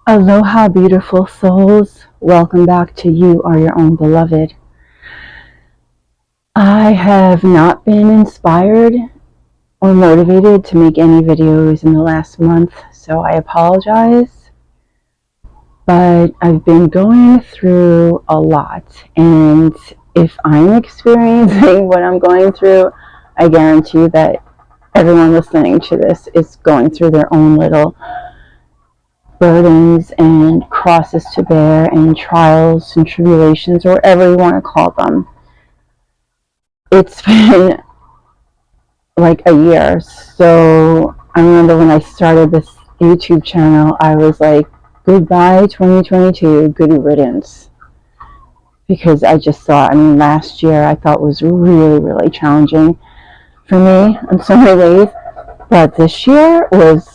Aloha, beautiful souls. Welcome back to You Are Your Own Beloved. I have not been inspired or motivated to make any videos in the last month, so I apologize. But I've been going through a lot, and if I'm experiencing what I'm going through, I guarantee that everyone listening to this is going through their own little burdens and crosses to bear and trials and tribulations, or whatever you want to call them. It's been like a year. So I remember when I started this YouTube channel, I was like, goodbye 2022, good riddance. Because I just thought, last year I thought was really, really challenging for me in so many ways. But this year was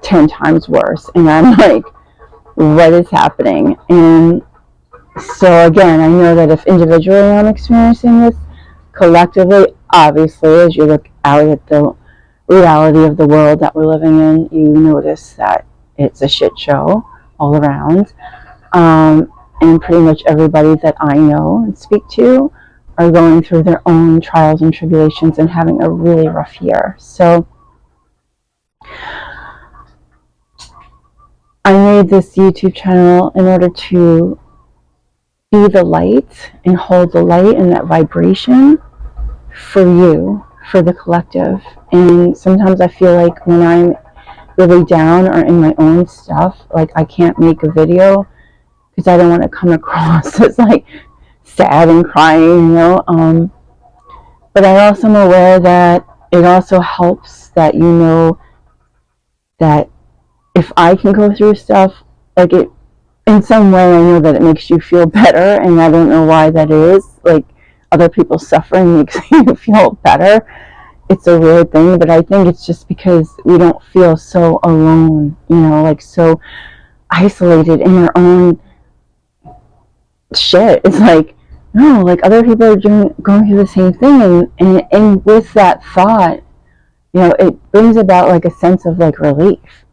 10 times worse. And I'm like, what is happening? And so again, I know that if individually I'm experiencing this, collectively, obviously, as you look out at the reality of the world that we're living in, you notice that it's a shit show all around. And pretty much everybody that I know and speak to are going through their own trials and tribulations and having a really rough year. So I made this YouTube channel in order to be the light and hold the light and that vibration for you, for the collective. And sometimes I feel like when I'm really down or in my own stuff, like I can't make a video because I don't want to come across as like sad and crying, but I also am aware that it also helps that you know that if I can go through stuff, like it in some way, I know that it makes you feel better, and I don't know why that is. Like other people's suffering makes you feel better. It's a weird thing, but I think it's just because we don't feel so alone, like so isolated in our own shit. It's like, no, like other people are going through the same thing, and with that thought, it brings about like a sense of like relief,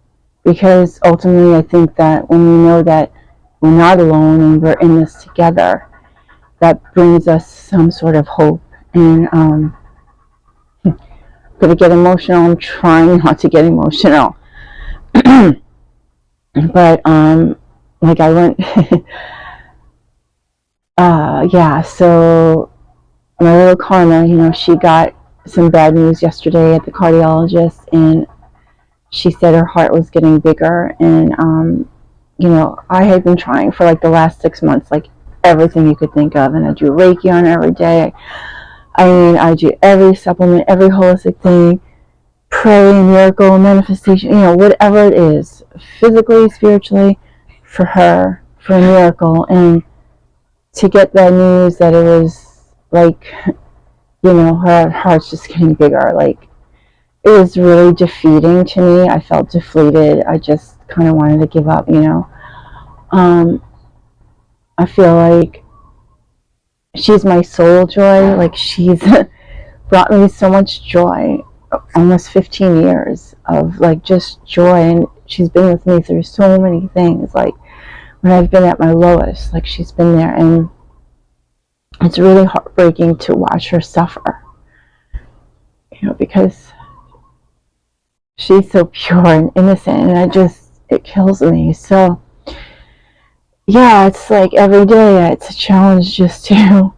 because ultimately I think that when we know that we're not alone and we're in this together, that brings us some sort of hope. And I'm gonna get emotional. I'm trying not to get emotional. But like I went so my little Karma, she got some bad news yesterday at the cardiologist, and she said her heart was getting bigger. And I had been trying for like the last 6 months, like everything you could think of, and I do Reiki on her every day. I do every supplement, every holistic thing, pray, miracle, manifestation, whatever it is, physically, spiritually, for her, for a miracle. And to get that news that it was like, her heart's just getting bigger, like it was really defeating to me. I felt deflated. I just kind of wanted to give up, I feel like she's my soul joy. Like she's brought me so much joy, almost 15 years of like just joy. And she's been with me through so many things. Like when I've been at my lowest, like she's been there. And it's really heartbreaking to watch her suffer, because she's so pure and innocent, and it kills me. So yeah, it's like every day it's a challenge just to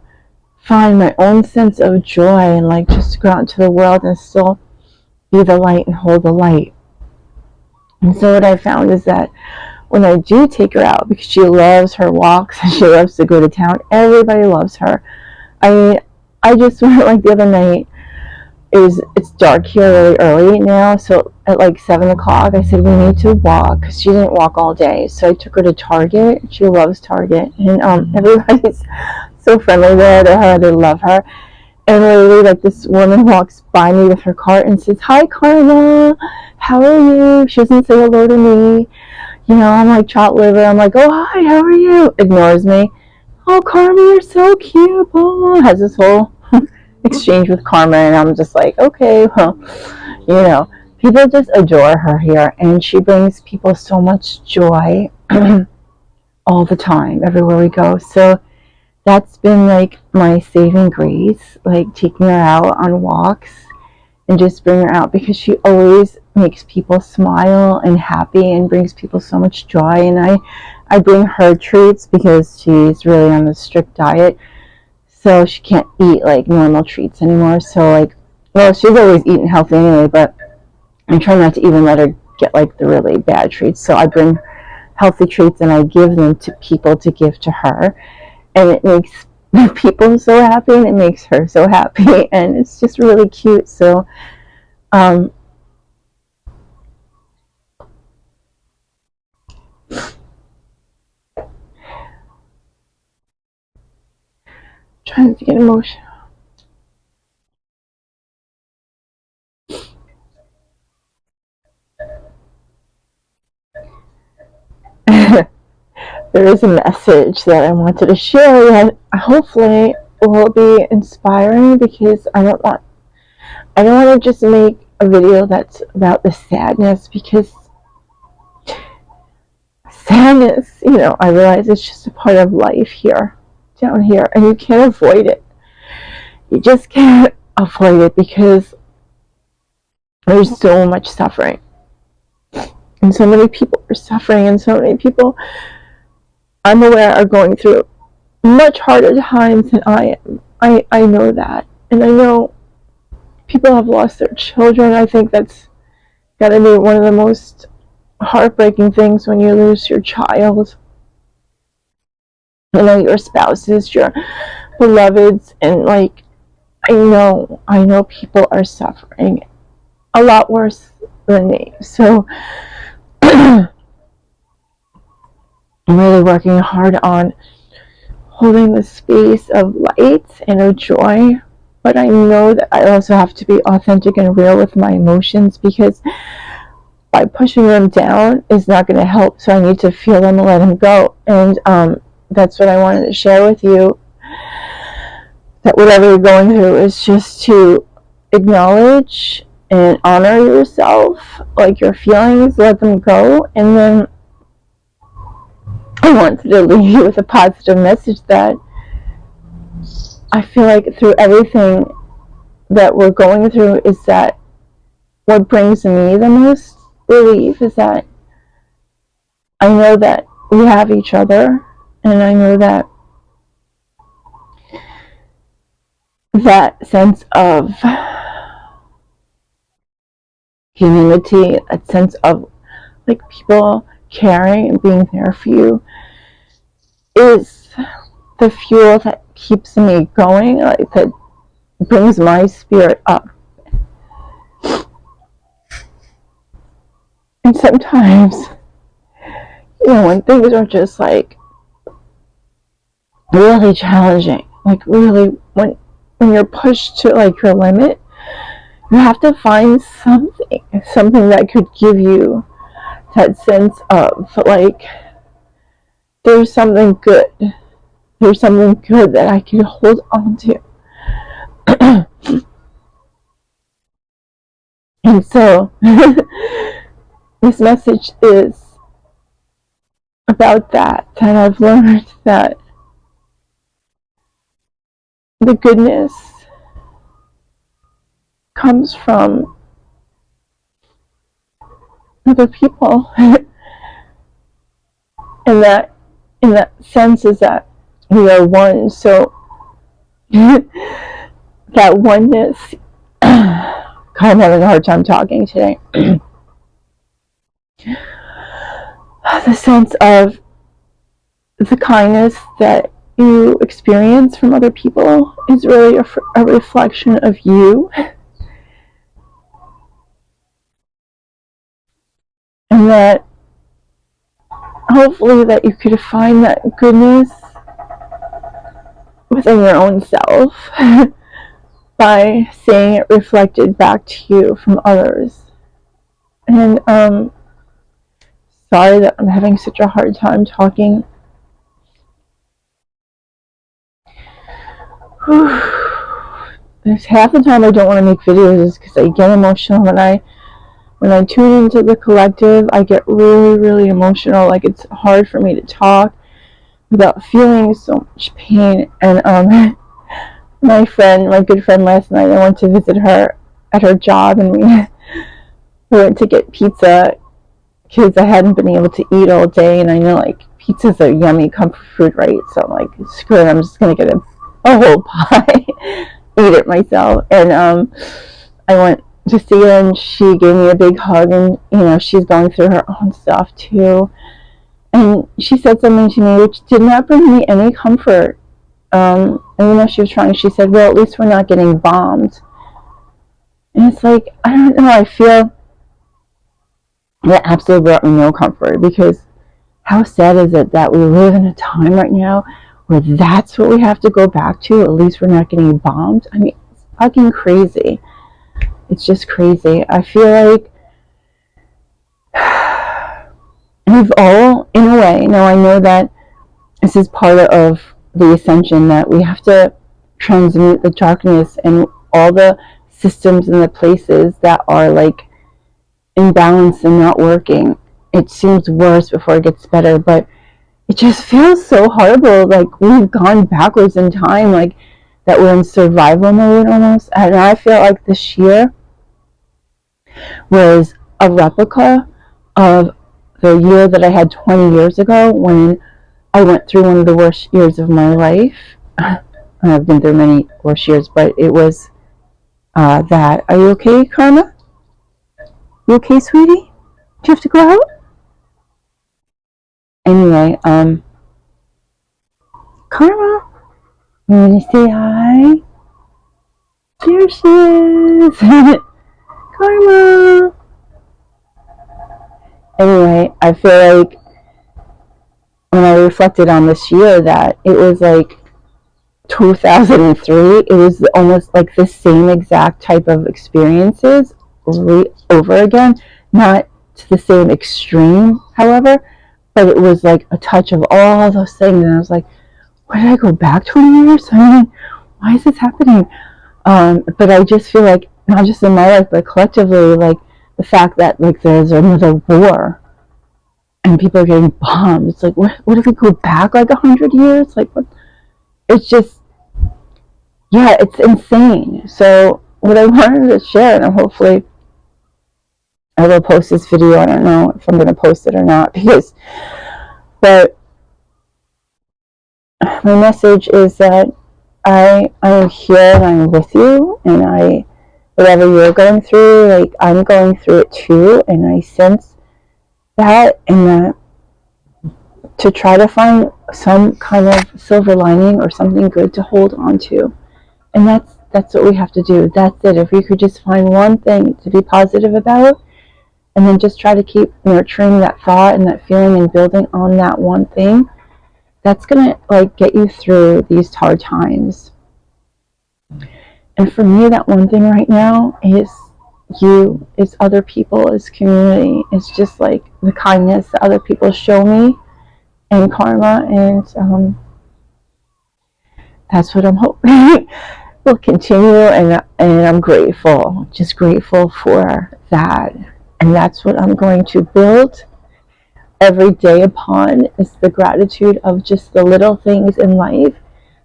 find my own sense of joy and like just go out into the world and still be the light and hold the light. And so what I found is that when I do take her out, because she loves her walks and she loves to go to town, everybody loves her. I just went like the other night. It's dark here really early now, so at like 7 o'clock I said we need to walk, because she didn't walk all day. So I took her to Target. She loves Target, and everybody's so friendly there to her. They love her. And literally, like, this woman walks by me with her cart and says, "Hi, Karma, how are you?" She doesn't say hello to me. I'm like chopped liver. I'm like, "Oh, hi, how are you?" Ignores me. "Oh, Karma, you're so cute." Oh, has this whole exchange with Karma, and I'm just like, okay, well, people just adore her here, and she brings people so much joy. all the time, everywhere we go. So that's been like my saving grace, like taking her out on walks and just bring her out, because she always makes people smile and happy and brings people so much joy. And I bring her treats because she's really on a strict diet, so she can't eat like normal treats anymore. So like, well, she's always eaten healthy anyway, but I try not to even let her get like the really bad treats. So I bring healthy treats and I give them to people to give to her, and it makes people so happy and it makes her so happy, and it's just really cute. So um trying to get emotional. There is a message that I wanted to share that hopefully will be inspiring, because I don't want to just make a video that's about the sadness, because sadness, I realize it's just a part of life here, down here, and you can't avoid it. You just can't avoid it, because there's so much suffering, and so many people are suffering, and so many people I'm aware are going through much harder times than I am. I know that, and I know people have lost their children. I think that's got to be one of the most heartbreaking things, when you lose your child, your spouses, your beloveds, and like, I know people are suffering a lot worse than me. So I'm really working hard on holding the space of light and of joy. But I know that I also have to be authentic and real with my emotions, because by pushing them down is not going to help. So I need to feel them and let them go. And that's what I wanted to share with you, that whatever you're going through is just to acknowledge and honor yourself, like your feelings, let them go. And then I wanted to leave you with a positive message that I feel like through everything that we're going through, is that what brings me the most relief is that I know that we have each other, and I know that that sense of humanity, that sense of like people caring and being there for you, is the fuel that keeps me going, like that brings my spirit up. And sometimes, when things are just like really challenging, like really when you're pushed to like your limit, you have to find something that could give you that sense of like, there's something good. There's something good that I can hold on to. And so this message is about that I've learned that the goodness comes from other people. And that in that sense is that we are one. So that oneness, I'm having a hard time talking today. The sense of the kindness that you experience from other people is really a reflection of you. And that hopefully that you could find that goodness within your own self by seeing it reflected back to you from others. And sorry that I'm having such a hard time talking. There's half the time I don't want to make videos is because I get emotional when I when I tune into the collective, I get really, really emotional. Like, it's hard for me to talk without feeling so much pain. And my good friend last night, I went to visit her at her job, and we went to get pizza because I hadn't been able to eat all day, and I know, like, pizza's a yummy comfort food, right? So I'm like, screw it, I'm just gonna get a whole pie, eat it myself. And I went to see her, and she gave me a big hug, and she's going through her own stuff too. And she said something to me which did not bring me any comfort. And she was trying. She said, "Well, at least we're not getting bombed." And it's like, I don't know. I feel that absolutely brought me no comfort, because how sad is it that we live in a time right now where that's what we have to go back to? At least we're not getting bombed. I mean, it's fucking crazy. It's just crazy. I feel like we've all, in a way, now I know that this is part of the ascension, that we have to transmute the darkness and all the systems and the places that are like imbalanced and not working. It seems worse before it gets better, but it just feels so horrible. Like, we've gone backwards in time, like that we're in survival mode almost. And I feel like this year was a replica of the year that I had 20 years ago, when I went through one of the worst years of my life. I've been through many worse years, but it was that. Are you okay, Karma? You okay, sweetie? Do you have to go out? Anyway, Karma, you want to say hi? There she is. Karma. Anyway, I feel like when I reflected on this year, that it was like 2003, it was almost like the same exact type of experiences over again, not to the same extreme, however, but it was like a touch of all those things. And I was like, why did I go back 20 years? I mean, why is this happening? But I just feel like, not just in my life, but collectively, like the fact that like there's another war and people are getting bombed. It's like, what if we go back like 100 years? Like, what? It's just, yeah, it's insane. So what I wanted to share, and hopefully I will post this video. I don't know if I'm going to post it or not, but my message is that I am here and I'm with you, and whatever you're going through, like, I'm going through it too, and I sense that, and that to try to find some kind of silver lining or something good to hold on to. And that's what we have to do. That's it. If we could just find one thing to be positive about, and then just try to keep nurturing that thought and that feeling and building on that one thing, that's gonna like get you through these hard times. And for me, that one thing right now is you, is other people, is community. It's just like the kindness that other people show me, and Karma, and that's what I'm hoping will continue, and I'm grateful, just grateful for that. And that's what I'm going to build every day upon, is the gratitude of just the little things in life,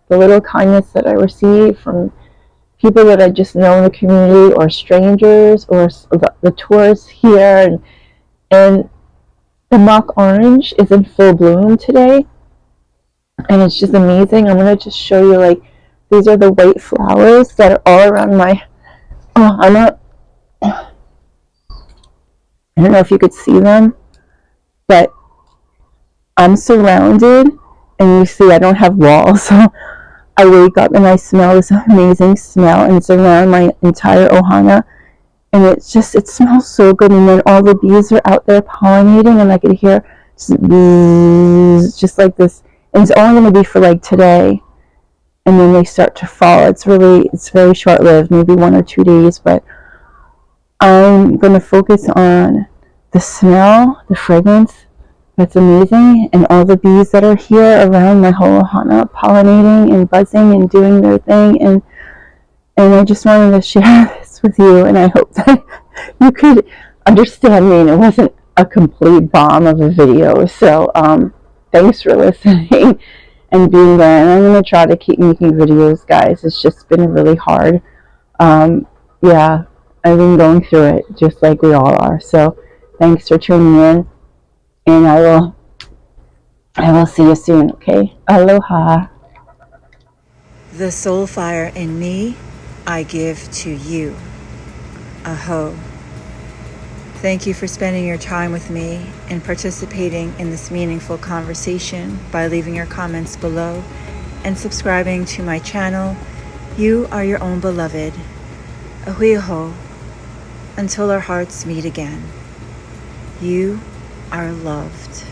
the little kindness that I receive from people that I just know in the community, or strangers, or the tourists here. And the mock orange is in full bloom today, and it's just amazing. I'm going to just show you, like, these are the white flowers that are all around my, I don't know if you could see them, but I'm surrounded, and you see I don't have walls, so I wake up and I smell this amazing smell, and it's around my entire ohana, and it smells so good. And then all the bees are out there pollinating, and I could hear just like this, and it's only going to be for like today, and then they start to fall. It's very short-lived, maybe 1 or 2 days, but I'm going to focus on the smell, the fragrance. That's amazing. And all the bees that are here around my whole ohana, pollinating and buzzing and doing their thing. And I just wanted to share this with you, and I hope that you could understand me, and it wasn't a complete bomb of a video. So thanks for listening and being there. And I'm going to try to keep making videos, guys. It's just been really hard. Yeah, I've been going through it just like we all are. So thanks for tuning in, and I will see you soon, okay? Aloha. The soul fire in me, I give to you. Aho. Thank you for spending your time with me and participating in this meaningful conversation by leaving your comments below and subscribing to my channel. You are your own beloved. Ahuiho. Until our hearts meet again. You are loved.